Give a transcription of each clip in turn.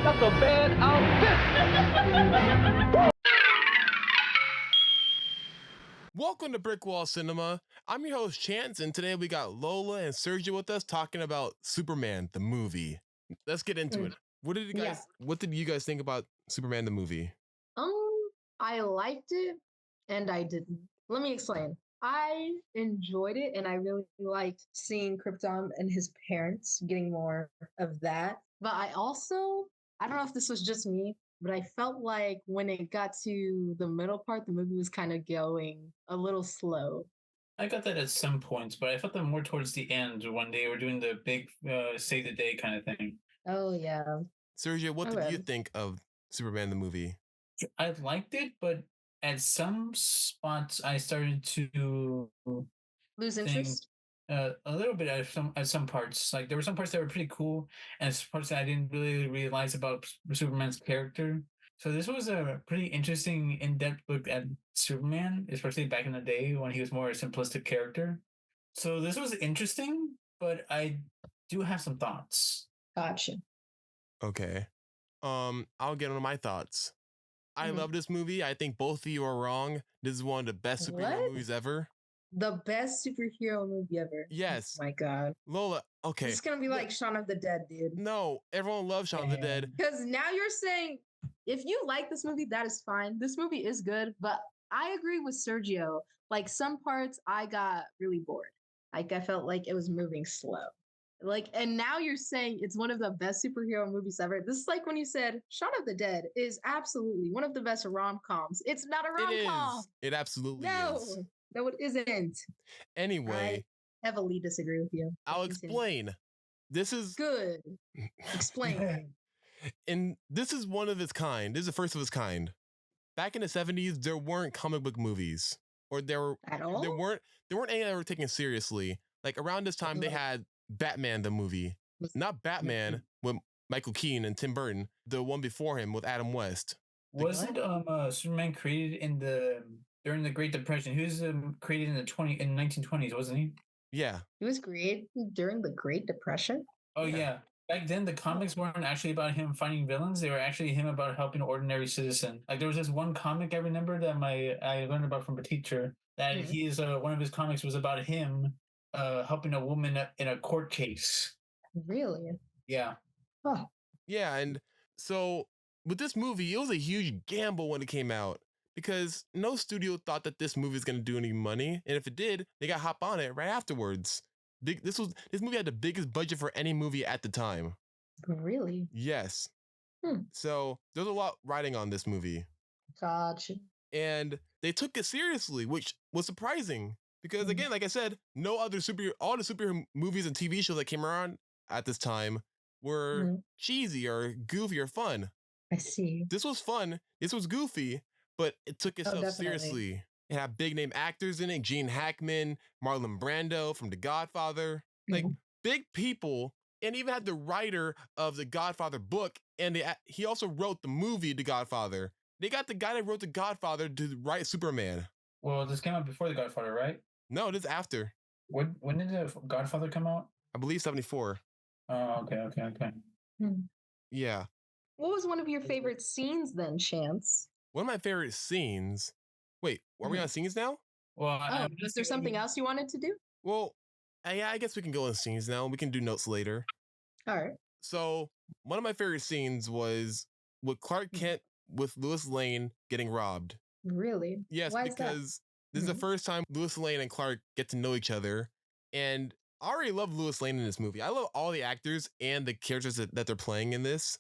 That's a bad outfit. Welcome to Brick Wall Cinema. I'm your host Chance, and today we got Lola and Sergio with us talking about Superman the movie. Let's get into it. What did you guys think about Superman the movie? I liked it and I didn't. Let me explain. I enjoyed it and I really liked seeing Krypton and his parents getting more of that. But I don't know if this was just me, but I felt like when it got to the middle part, the movie was kind of going a little slow. I got that at some points, but I felt that more towards the end when they were doing the big save the day kind of thing. Oh, yeah. Sergio, what did you think of Superman the movie? I liked it, but at some spots I started to lose interest. A little bit at some parts. Like there were some parts that were pretty cool, and some parts that I didn't really realize about Superman's character. So this was a pretty interesting, in-depth look at Superman, especially back in the day when he was more a simplistic character. So this was interesting, but I do have some thoughts. Gotcha. Okay. I'll get on my thoughts. I love this movie. I think both of you are wrong. This is one of the best superhero movies ever. The best superhero movie ever. Yes. Oh my God. Lola, okay. It's going to be like Shaun of the Dead, dude. No, everyone loves Shaun of the Dead. Because now you're saying, if you like this movie, that is fine. This movie is good, but I agree with Sergio. Like some parts I got really bored. Like I felt like it was moving slow. Like, and now you're saying it's one of the best superhero movies ever. This is like when you said Shaun of the Dead is absolutely one of the best rom-coms. It's not a rom-com. It absolutely is. No, it isn't. Anyway, I heavily disagree with you. I'll explain. This is good. Explain. And this is one of its kind. This is the first of its kind. Back in the 70s, there weren't comic book movies, or there weren't any that were taken seriously. Like around this time, they had Batman the movie, not Batman with Michael Keaton and Tim Burton. The one before him with Adam West. Wasn't Superman created during the Great Depression? He was created in the 1920s, wasn't he? Yeah, he was created during the Great Depression. Oh yeah. Back then, the comics weren't actually about him fighting villains. They were actually him about helping an ordinary citizen. Like there was this one comic I remember that I learned about from a teacher. That he is one of his comics was about him helping a woman in a court case. Really? Yeah. Huh. Yeah, and so with this movie, it was a huge gamble when it came out because no studio thought that this movie was going to do any money, and if it did, they got hop on it right afterwards. This movie had the biggest budget for any movie at the time. Really? Yes. So there's a lot riding on this movie. Gotcha. And they took it seriously, which was surprising because again, like I said, all the superhero movies and TV shows that came around at this time were cheesy or goofy or fun. I see. This was fun. This was goofy, but it took itself seriously. It had big name actors in it: Gene Hackman, Marlon Brando from The Godfather, like big people, and even had the writer of the Godfather book, and he also wrote the movie The Godfather. They got the guy that wrote The Godfather to write Superman. Well, this came out before The Godfather, right? No, this is after. When did The Godfather come out? I believe 74. Oh, okay. Yeah. What was one of your favorite scenes then, Chance? One of my favorite scenes. Wait, are we on scenes now? Well, is there something else you wanted to do? Well, yeah, I guess we can go on scenes now. We can do notes later. All right. So one of my favorite scenes was with Clark Kent with Lois Lane getting robbed. Really? Yes, because this is the first time Lois Lane and Clark get to know each other. And I already love Lois Lane in this movie. I love all the actors and the characters that they're playing in this.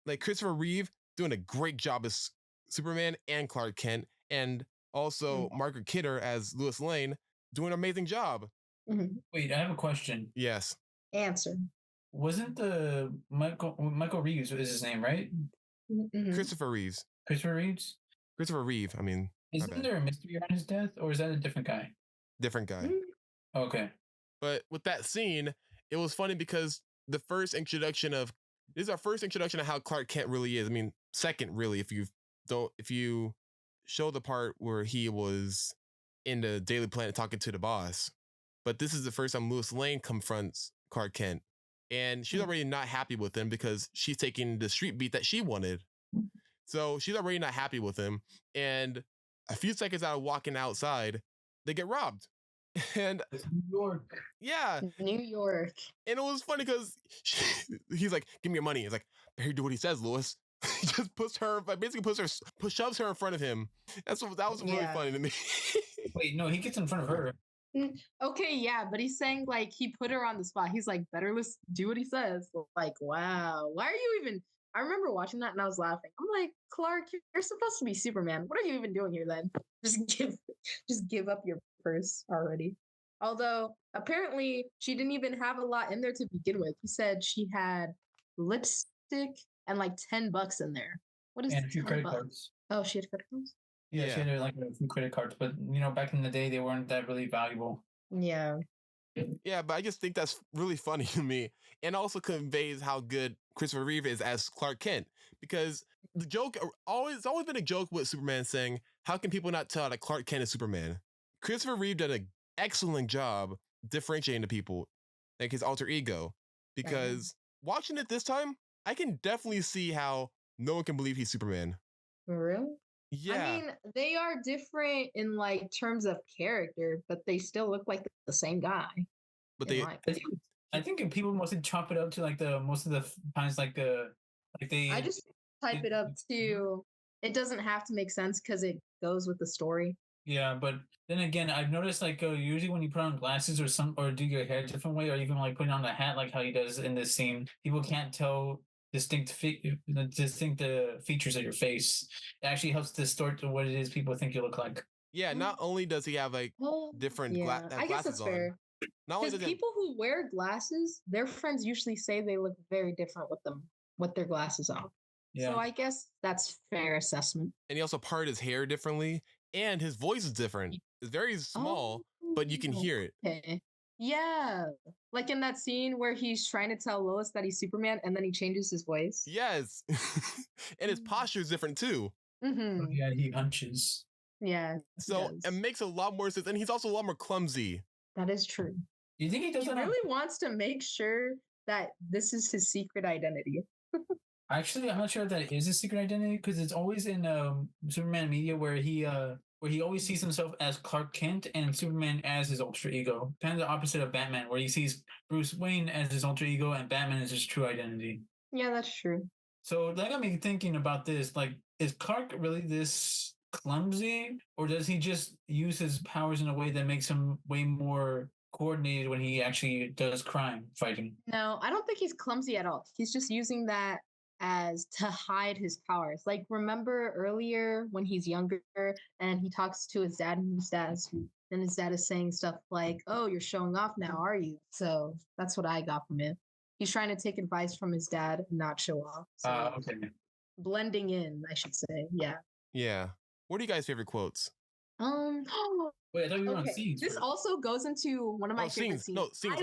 Like Christopher Reeve doing a great job as Superman and Clark Kent. And also Margaret Kidder as Lois Lane doing an amazing job. Wait, I have a question. Yes. Answer. Wasn't the Michael Reeves is his name, right? Christopher Reeves. Christopher Reeves? Christopher Reeve, I mean. Isn't there a mystery around his death, or is that a different guy? Different guy. Okay. But with that scene, it was funny because this is our first introduction of how Clark Kent really is. I mean, second really, if you show the part where he was in the Daily Planet talking to the boss. But this is the first time Lois Lane confronts Clark Kent. and she's already not happy with him because she's taking the street beat that she wanted. So she's already not happy with him. And a few seconds out of walking outside, they get robbed. And New York. Yeah. New York. And it was funny because he's like, give me your money. He's like, better do what he says, Lois. He just shoves her in front of him. That was really funny to me. Wait, no, he gets in front of her. Okay, yeah, but he's saying like he put her on the spot. He's like, better let's do what he says. Like, wow, why are you even? I remember watching that and I was laughing. I'm like, Clark, you're supposed to be Superman. What are you even doing here then? Just give up your purse already. Although apparently she didn't even have a lot in there to begin with. He said she had lipstick and like $10 in there. What is and a few credit $10? cards? Oh, she had credit cards? Yeah, she had like a few credit cards, but back in the day they weren't that really valuable. Yeah. Yeah, but I just think that's really funny to me, and also conveys how good Christopher Reeve is as Clark Kent. Because the joke it's always been a joke with Superman saying, "How can people not tell that Clark Kent is Superman?" Christopher Reeve did an excellent job differentiating the people, like his alter ego. Because watching it this time, I can definitely see how no one can believe he's Superman. Really? Yeah. I mean, they are different in like terms of character, but they still look like the same guy. But I think people mostly chop it up to like most of the times I just type it up to it doesn't have to make sense because it goes with the story. Yeah, but then again, I've noticed like usually when you put on glasses or do your hair a different way, or even like putting on a hat like how he does in this scene, people can't tell distinct features of your face. It actually helps distort what it is people think you look like. Yeah, not only does he have like different I guess that's fair. Because people who wear glasses, their friends usually say they look very different with their glasses on. Yeah. So I guess that's fair assessment. And he also parted his hair differently, and his voice is different. It's very small, but you can hear it. Okay. Yeah. Like in that scene where he's trying to tell Lois that he's Superman and then he changes his voice. Yes. And his posture is different too. Mm-hmm. Yeah, he hunches. Yeah. So it makes a lot more sense. And he's also a lot more clumsy. That is true. Do you think he does that? He really wants to make sure that this is his secret identity. Actually, I'm not sure if that is his secret identity because it's always in Superman media where he always sees himself as Clark Kent and Superman as his alter ego. Kind of the opposite of Batman, where he sees Bruce Wayne as his alter ego and Batman as his true identity. Yeah, that's true. So that got me thinking about this. Like, is Clark really this clumsy, or does he just use his powers in a way that makes him way more coordinated when he actually does crime fighting? No, I don't think he's clumsy at all. He's just using that as to hide his powers. Like, remember earlier when he's younger and he talks to his dad and his dad is saying stuff like, "Oh, you're showing off now, are you?" So that's what I got from it. He's trying to take advice from his dad and not show off. So Okay. Blending in, I should say. Yeah. Yeah. What are you guys' favorite quotes? Wait, I thought we were on scenes. This also goes into one of my favorite scenes. No, scenes.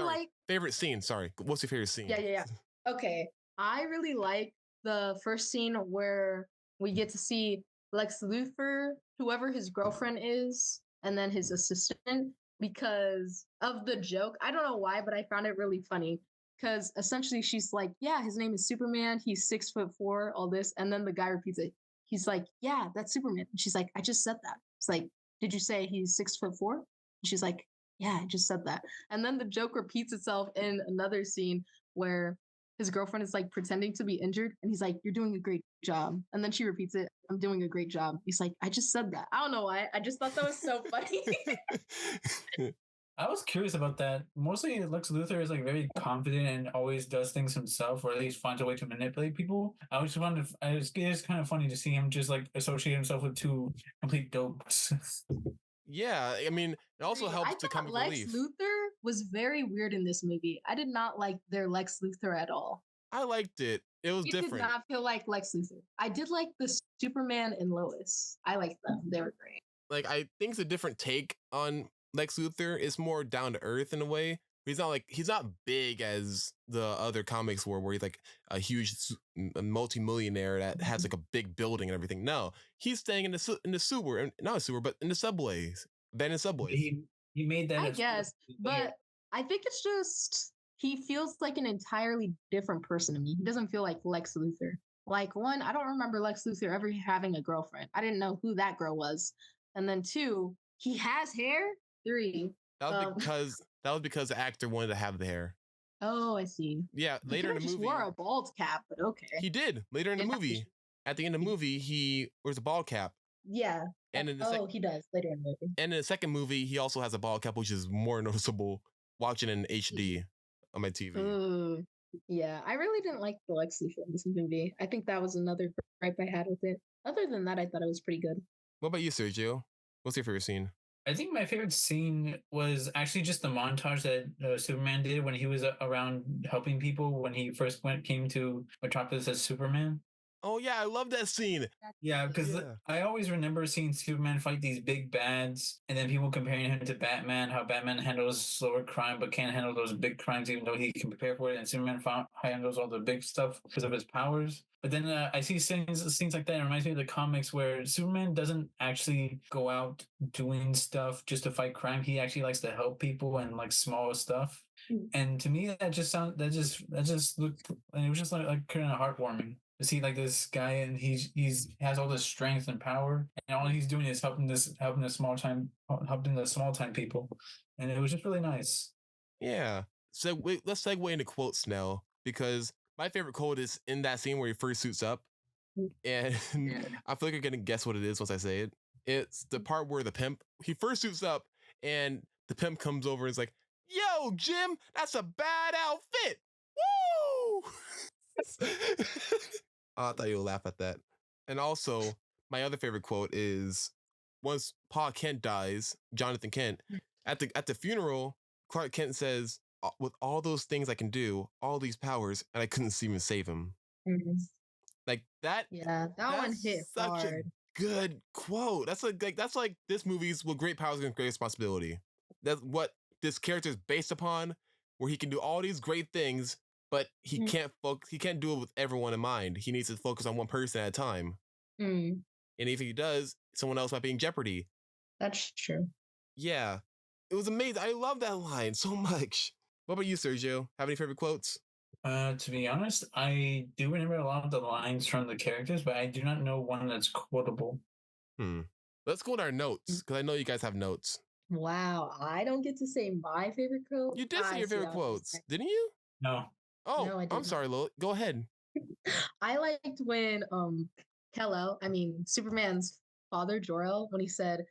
Favorite scene. Sorry. What's your favorite scene? Yeah. Okay. I really like the first scene where we get to see Lex Luthor, whoever his girlfriend is, and then his assistant, because of the joke. I don't know why, but I found it really funny. Because essentially she's like, yeah, his name is Superman. He's 6'4", all this. And then the guy repeats it. He's like, yeah, that's Superman. And she's like, I just said that. It's like, did you say he's 6'4"? And she's like, yeah, I just said that. And then the joke repeats itself in another scene where his girlfriend is like pretending to be injured. And he's like, you're doing a great job. And then she repeats it. I'm doing a great job. He's like, I just said that. I don't know why. I just thought that was so funny. I was curious about that. Mostly Lex Luthor is like very confident and always does things himself, or at least finds a way to manipulate people. It is kind of funny to see him just like associate himself with two complete dopes. Yeah, I mean, it also helps to come Lex relief. Luthor was very weird in this movie. I did not like their Lex Luthor at all. I liked it. It was different. Did not feel like Lex Luthor. I did like the Superman and Lois. I liked them. They were great. Like, I think it's a different take on Lex Luthor. It's more down to earth in a way. He's not big as the other comics where he's like a huge multi-millionaire that has like a big building and everything. No, he's staying in the sewer, not a sewer, but in the subways. Abandoned subways. He made that. I guess, but I think it's just he feels like an entirely different person to me. He doesn't feel like Lex Luthor. Like, one, I don't remember Lex Luthor ever having a girlfriend. I didn't know who that girl was. And then two, he has hair. Three, That was because the actor wanted to have the hair. oh, I see. Yeah, He later in could've the just movie, wore a bald cap, but okay. he did. Later in the Didn't have to movie, at the end of the movie, he wears a ball cap. Yeah. And in the he does later in the movie. and in the second movie, he also has a ball cap, which is more noticeable watching in HD on my TV. Ooh, yeah, I really didn't like the Lex Luthor in this movie. I think that was another gripe I had with it. Other than that, I thought it was pretty good. What about you, Sergio? What's your favorite scene? I think my favorite scene was actually just the montage that Superman did when he was around helping people when he first came to Metropolis as Superman. Oh yeah, I love that scene. Yeah, because Yeah. I always remember seeing Superman fight these big bads, and then people comparing him to Batman, how Batman handles slower crime but can't handle those big crimes even though he can prepare for it, and Superman handles all the big stuff because of his powers. But then I see scenes like that. It reminds me of the comics where Superman doesn't actually go out doing stuff just to fight crime. He actually likes to help people and like small stuff. And to me, that just looked, and it was just like kind of heartwarming to see like this guy, and he's has all this strength and power, and all he's doing is helping the small time people, and it was just really nice. Yeah. So let's segue into quotes now, because my favorite quote is in that scene where he first suits up, and I feel like you're gonna guess what it is once I say it. It's the part where he first suits up, and the pimp comes over and is like, "Yo, Jim, that's a bad outfit. Woo!" I thought you would laugh at that. And also, my other favorite quote is once Pa Kent dies, Jonathan Kent, at the funeral, Clark Kent says, "With all those things I can do, all these powers, and I couldn't even save him." Mm-hmm. Like that. Yeah, that one hit such hard. A good quote. That's like this movie's with great powers and great responsibility. That's what this character is based upon, where he can do all these great things, but he can't do it with everyone in mind. He needs to focus on one person at a time. And if he does, someone else might be in jeopardy. That's true. Yeah. It was amazing. I love that line so much. What about you, Sergio? Have any favorite quotes? To be honest, I do remember a lot of the lines from the characters, but I do not know one that's quotable. Let's go to our notes, because I know you guys have notes. Wow, I don't get to say my favorite quote. You did say your favorite quotes, didn't you? No. Oh, no, I'm sorry, Lil. Go ahead. I liked when Superman's father, Jor-El, when he said,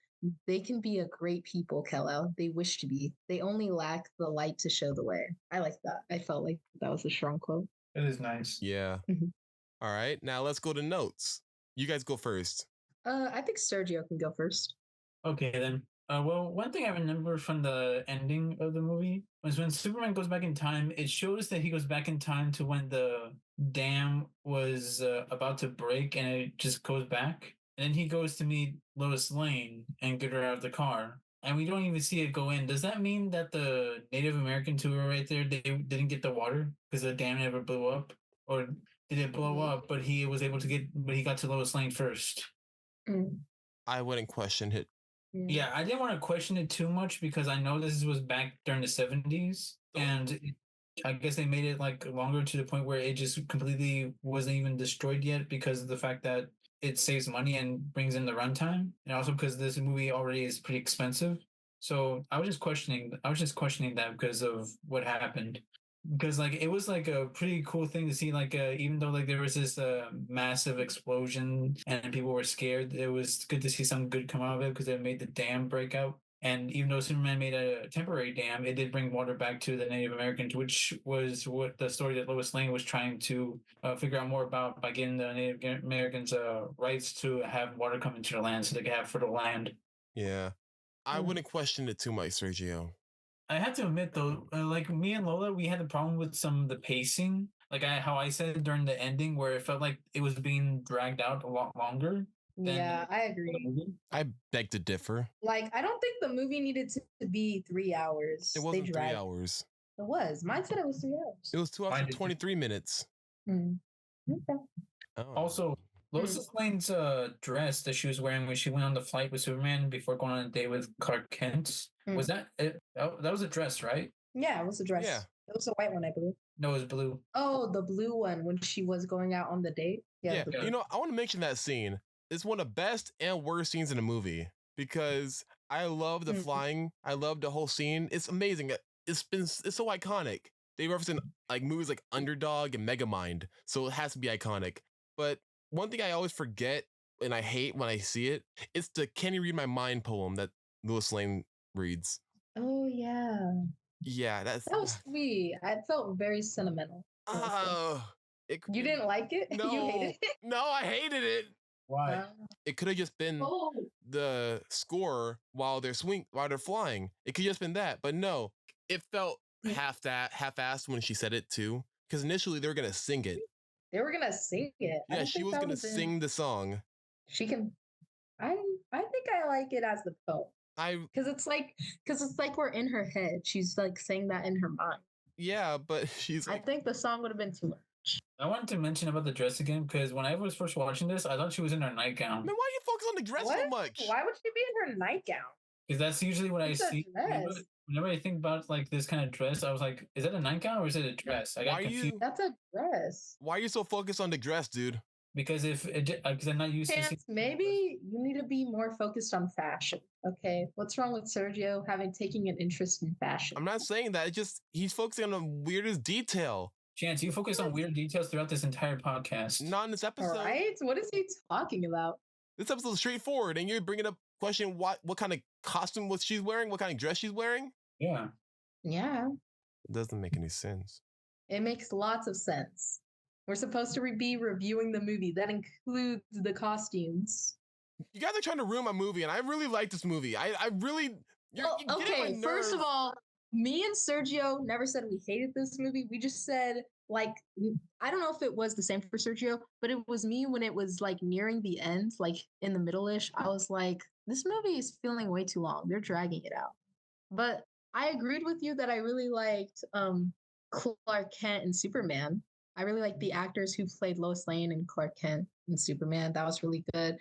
"They can be a great people, Kal-El. They wish to be. They only lack the light to show the way." I like that. I felt like that was a strong quote. It is nice. Yeah. All right, now let's go to notes. You guys go first. I think Sergio can go first. Okay, then. Well, one thing I remember from the ending of the movie was when Superman goes back in time, it shows that he goes back in time to when the dam was about to break, and it just goes back. And then he goes to meet Lois Lane and get her out of the car. And we don't even see it go in. Does that mean that the Native Americans who were right there, they didn't get the water because the dam never blew up? Or did it blow up, but he got to Lois Lane first? I wouldn't question it. Yeah, I didn't want to question it too much because I know this was back during the 70s, and I guess they made it like longer to the point where it just completely wasn't even destroyed yet because of the fact that it saves money and brings in the runtime, and also because this movie already is pretty expensive. So I was just questioning that because of what happened. Because like it was like a pretty cool thing to see, like even though like there was this massive explosion and people were scared, it was good to see some good come out of it because it made the dam break out. And even though Superman made a temporary dam, it did bring water back to the Native Americans, which was what the story that Lois Lane was trying to figure out more about by getting the Native Americans rights to have water come into their land so they could have fertile land. Yeah, I wouldn't question it too much, Sergio. I have to admit though, like me and Lola, we had a problem with some of the pacing. Like how I said during the ending, where it felt like it was being dragged out a lot longer. Yeah, I agree. I beg to differ. Like, I don't think the movie needed to be 3 hours. It wasn't 3 hours. It was. Mine said it was 3 hours. It was 2 hours and 23 minutes. Okay. Also, Lois Lane's dress that she was wearing when she went on the flight with Superman before going on a date with Clark Kent, was that it? That was a dress, right? Yeah, it was a dress. Yeah. It was a white one, I believe. No, it was blue. Oh, the blue one when she was going out on the date. Yeah. You know, I want to mention that scene. It's one of the best and worst scenes in the movie because I love the flying. I love the whole scene. It's amazing. It's so iconic. They represent like movies like Underdog and Megamind, so it has to be iconic. But one thing I always forget and I hate when I see it, it's the "Can You Read My Mind" poem that Lois Lane reads. Oh yeah. Yeah, that was sweet. I felt very sentimental. You didn't like it? No, You hated it? No, I hated it. Why? It could have just been the score while they're flying. It could just been that, but no, it felt half-assed when she said it too. Because initially they were gonna sing it. They were gonna sing it. Yeah, she was gonna sing the song. She can. I think I like it as the poem. Because it's like we're in her head. She's like saying that in her mind. Yeah, but she's. I think the song would have been too much. I wanted to mention about the dress again because when I was first watching this, I thought she was in her nightgown. Man, why you focus on the dress so much? Why would she be in her nightgown? Because that's usually what I see. Whenever I think about like this kind of dress, I was like, is that a nightgown or is it a dress? I got confused. That's a dress. Why are you so focused on the dress, dude? Because because I'm not used to. Maybe you need to be more focused on fashion. Okay, what's wrong with Sergio taking an interest in fashion? I'm not saying that. It's just he's focusing on the weirdest detail. Chance, you focus on weird details throughout this entire podcast. Not in this episode. All right, what is he talking about? This episode is straightforward, and you're bringing up question what kind of costume she's wearing, what kind of dress she's wearing. Yeah. It doesn't make any sense. It makes lots of sense. We're supposed to be reviewing the movie. That includes the costumes. You guys are trying to ruin my movie, and I really like this movie. I really... Okay, first of all, me and Sergio never said we hated this movie. We just said, like, I don't know if it was the same for Sergio, but it was me when it was, like, nearing the end, like, in the middle-ish. I was like, this movie is feeling way too long. They're dragging it out. But I agreed with you that I really liked Clark Kent and Superman. I really like the actors who played Lois Lane and Clark Kent and Superman. That was really good.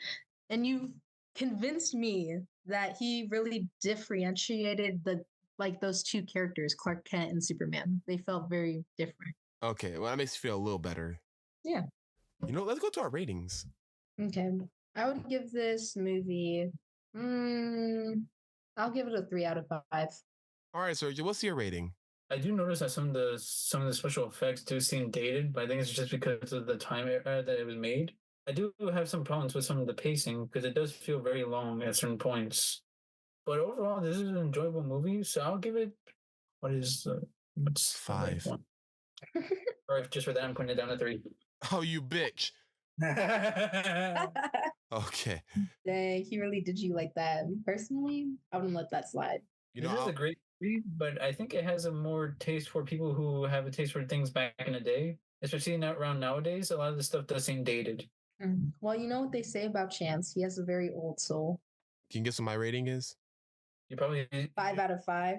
And you convinced me that he really differentiated those two characters, Clark Kent and Superman. They felt very different. Okay, well, that makes me feel a little better. Yeah. You know, let's go to our ratings. Okay. I would give this movie, I'll give it a 3 out of 5. All right, Sergio, what's your rating? I do notice that some of the special effects do seem dated, but I think it's just because of the time era that it was made. I do have some problems with some of the pacing because it does feel very long at certain points. But overall, this is an enjoyable movie, so I'll give it. What's 5? Or if just for that, I'm putting it down to 3. Oh, you bitch! Okay. Dang, he really did you like that. Me personally, I wouldn't let that slide. This is a great movie, but I think it has a more taste for people who have a taste for things back in the day, especially around nowadays. A lot of the stuff does seem dated. Well, you know what they say about Chance. He has a very old soul. Can you guess what my rating is? You probably 5 out of 5.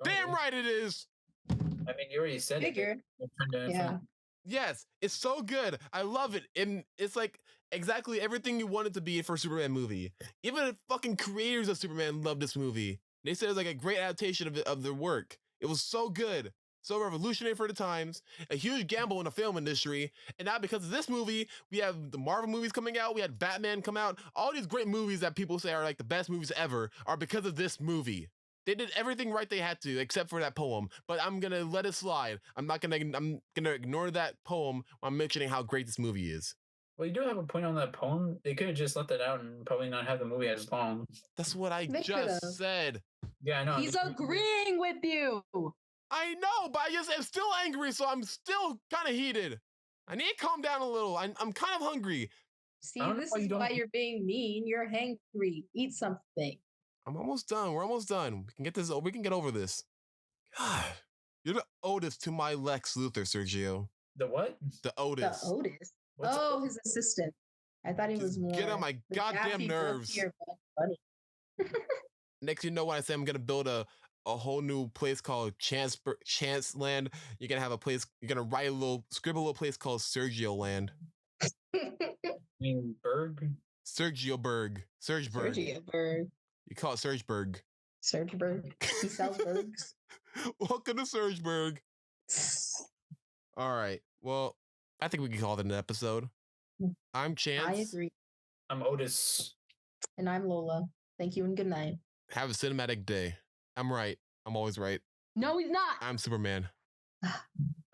Damn right it is. I mean, you already said Figured. it. Yeah. Yes, it's so good. I love it. And it's like exactly everything you want it to be for a Superman movie. Even the fucking creators of Superman love this movie. They said it was like a great adaptation of their work. It was so good. So revolutionary for the times, a huge gamble in the film industry. And now because of this movie, we have the Marvel movies coming out. We had Batman come out. All these great movies that people say are like the best movies ever are because of this movie. They did everything right they had to, except for that poem. But I'm gonna let it slide. I'm gonna ignore that poem while I'm mentioning how great this movie is. Well, you do have a point on that poem. They could have just left that out and probably not have the movie as long. That's what I just said. Yeah, I know. He's agreeing with you. I know, but I'm still angry, so I'm still kind of heated. I need to calm down a little. I'm kind of hungry. See, this is why you're being mean. You're hangry. Eat something. I'm almost done. We're almost done. We can get this. We can get over this. God, you're the Otis to my Lex Luthor, Sergio. The what? The Otis. The Otis. His assistant. I thought he was more. Get on my goddamn nerves. Next, you know what I say? I'm gonna build a whole new place called Chance Land. You're gonna have a place. You're gonna scribble a little place called Sergio Land. Berg? Sergioburg. Sergeburg. Sergioburg. You call it Sergeburg. Sergeburg. He sells bergs. Welcome to Surgeburg. All right. Well, I think we can call it an episode. I'm Chance. I agree. I'm Otis. And I'm Lola. Thank you and good night. Have a cinematic day. I'm right. I'm always right. No, he's not. I'm Superman. I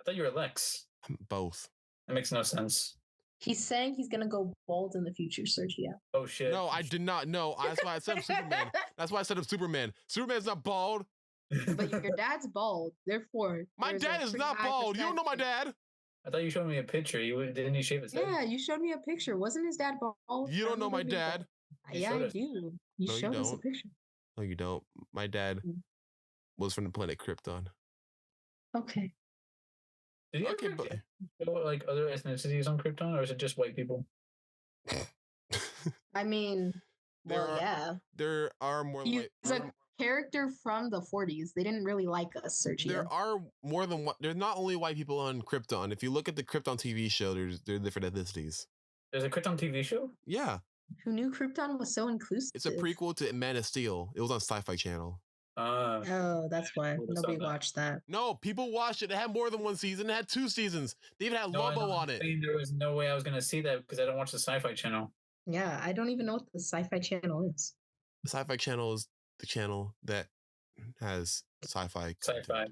thought you were Lex. I'm both. That makes no sense. He's saying he's gonna go bald in the future, Sergio. Oh shit. No, I did not know. That's why I said I'm Superman. That's why I said I'm Superman. Superman's not bald. But your dad's bald, therefore. My dad is not bald. You don't know my dad. I thought you showed me a picture. Didn't he shave his head? Yeah, you showed me a picture. Wasn't his dad bald? You don't know my dad. Yeah, I do. You No, showed you us a don't. picture. No, you don't. My dad was from the planet Krypton. Okay. Did you Okay, ever but show like other ethnicities on Krypton, or is it just white people? I mean, yeah. There are more. He's a character from the 40s. They didn't really like us, Sergio. There are more than one. There's not only white people on Krypton. If you look at the Krypton TV show, there are different ethnicities. There's a Krypton TV show? Yeah. Who knew Krypton was so inclusive? It's a prequel to Man of Steel. It was on Sci-Fi Channel. Oh, that's why nobody watched that. No, people watched it. It had more than one season. It had 2 seasons. They even had Lobo on it. There was no way I was going to see that because I don't watch the Sci-Fi Channel. Yeah, I don't even know what the Sci-Fi Channel is. The Sci-Fi Channel is the channel that has sci-fi. Sci-fi.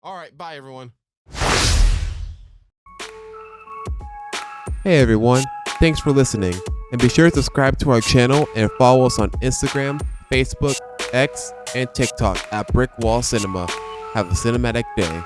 All right, bye everyone. Hey everyone, thanks for listening. And be sure to subscribe to our channel and follow us on Instagram, Facebook, X, and TikTok at Brick Wall Cinema. Have a cinematic day.